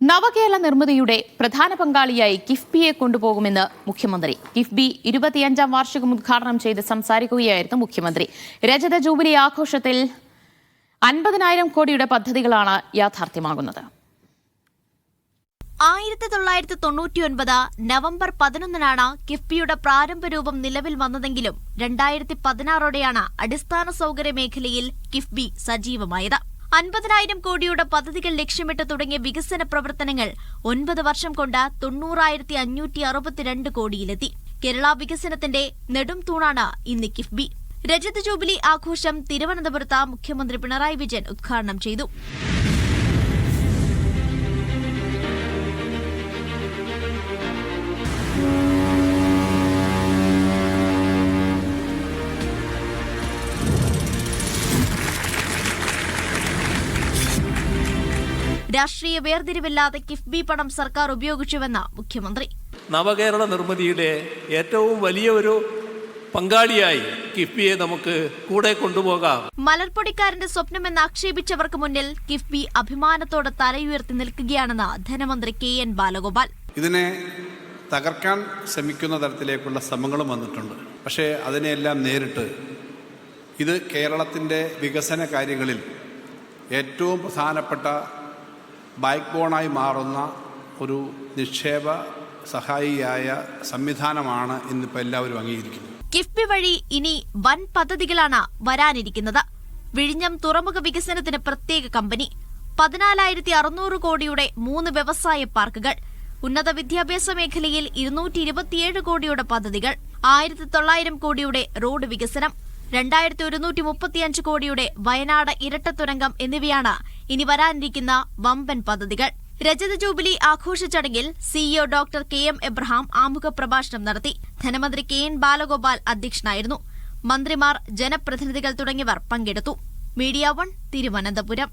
നവകേരള നിർമ്മിതിയുടെ പ്രധാന പങ്കാളിയായി കിഫ്ബിയെ കൊണ്ടുപോകുമെന്ന് മുഖ്യമന്ത്രി. കിഫ്ബി 25ാം വാർഷികം ഉദ്ഘാടനം ചെയ്ത് സംസാരിക്കുകയായിരുന്നു മുഖ്യമന്ത്രി. രജത ജൂബിലി ആഘോഷത്തിൽ 50,000 കോടിയുടെ പദ്ധതികളാണ് യാഥാർത്ഥ്യമാകുന്നത്. 1999 നവംബർ 11-നാണ് കിഫ്ബിയുടെ പ്രാരംഭ രൂപം നിലവിൽ വന്നതെങ്കിലും 2016ഓടെയാണ് അടിസ്ഥാന സൗകര്യ മേഖലയിൽ കിഫ്ബി സജീവമായത്. 50,000 കോടിയുടെ പദ്ധതികൾ ലക്ഷ്യമിട്ട് തുടങ്ങിയ വികസന പ്രവർത്തനങ്ങൾ 9 വർഷം കൊണ്ട് 90,562 കോടിയിലെത്തി. കേരള വികസനത്തിന്റെ നെടും തൂണാണ് ഇന്ന് കിഫ്ബി. രജത ജൂബിലി ആഘോഷം തിരുവനന്തപുരത്ത് മുഖ്യമന്ത്രി പിണറായി വിജയൻ ഉദ്ഘാടനം ചെയ്തു. രാഷ്ട്രീയ വേർതിരിവില്ലാതെ കിഫ്ബി പണം സർക്കാർ ഉപയോഗിച്ചുവെന്ന് മുഖ്യമന്ത്രി. നവകേരള നിർമ്മിതിയുടെ ഏറ്റവും വലിയ ഒരു പങ്കാളിയായി കിഫ്ബിയെ നമുക്ക് കൂടെ കൊണ്ടുപോകാം. മലർപ്പൊടിക്കാരന്റെ സ്വപ്നമെന്ന് ആക്ഷേപിച്ചവർക്ക് മുന്നിൽ കിഫ്ബി അഭിമാനത്തോടെ തലയുയർത്തി നിൽക്കുകയാണെന്ന് ധനമന്ത്രി KN ബാലഗോപാൽ. ഇതിനെ തകർക്കാൻ ശ്രമിക്കുന്ന തരത്തിലേക്കുള്ള ശ്രമങ്ങളും വന്നിട്ടുണ്ട്. പക്ഷേ അതിനെയെല്ലാം നേരിട്ട് ഇത് കേരളത്തിൻ്റെ വികസന കാര്യങ്ങളിൽ ഏറ്റവും പ്രധാനപ്പെട്ട ബാക്ക് ബോണായി മാറുന്ന ഒരു നിക്ഷേപ സഹായിയായ സംവിധാനമാണ് ഇന്നിപ്പോൾ എല്ലാവരും അംഗീകരിക്കുന്നത്. കിഫ്ബി വഴി ഇനി വൻ പദ്ധതികളാണ് വരാനിരിക്കുന്നത്. വിഴിഞ്ഞം തുറമുഖ വികസനത്തിന് പ്രത്യേക കമ്പനി, 14,600 കോടിയുടെ 3 വ്യവസായ പാർക്കുകൾ, ഉന്നത വിദ്യാഭ്യാസ മേഖലയിൽ 227 കോടിയുടെ പദ്ധതികൾ, 1,900 കോടിയുടെ റോഡ് വികസനം, 2,135 കോടിയുടെ വയനാട് ഇരട്ടത്തുരങ്കം എന്നിവയാണ് ഇനി വരാനിരിക്കുന്ന വമ്പൻ പദ്ധതികൾ. രജത ജൂബിലി ആഘോഷ ചടങ്ങിൽ CEO ഡോക്ടർ KM എബ്രഹാം ആമുഖ പ്രഭാഷണം നടത്തി. ധനമന്ത്രി KN ബാലഗോപാൽ അധ്യക്ഷനായിരുന്നു. മന്ത്രിമാർ, ജനപ്രതിനിധികൾ തുടങ്ങിയവർ പങ്കെടുത്തു. മീഡിയ 1 തിരുവനന്തപുരം.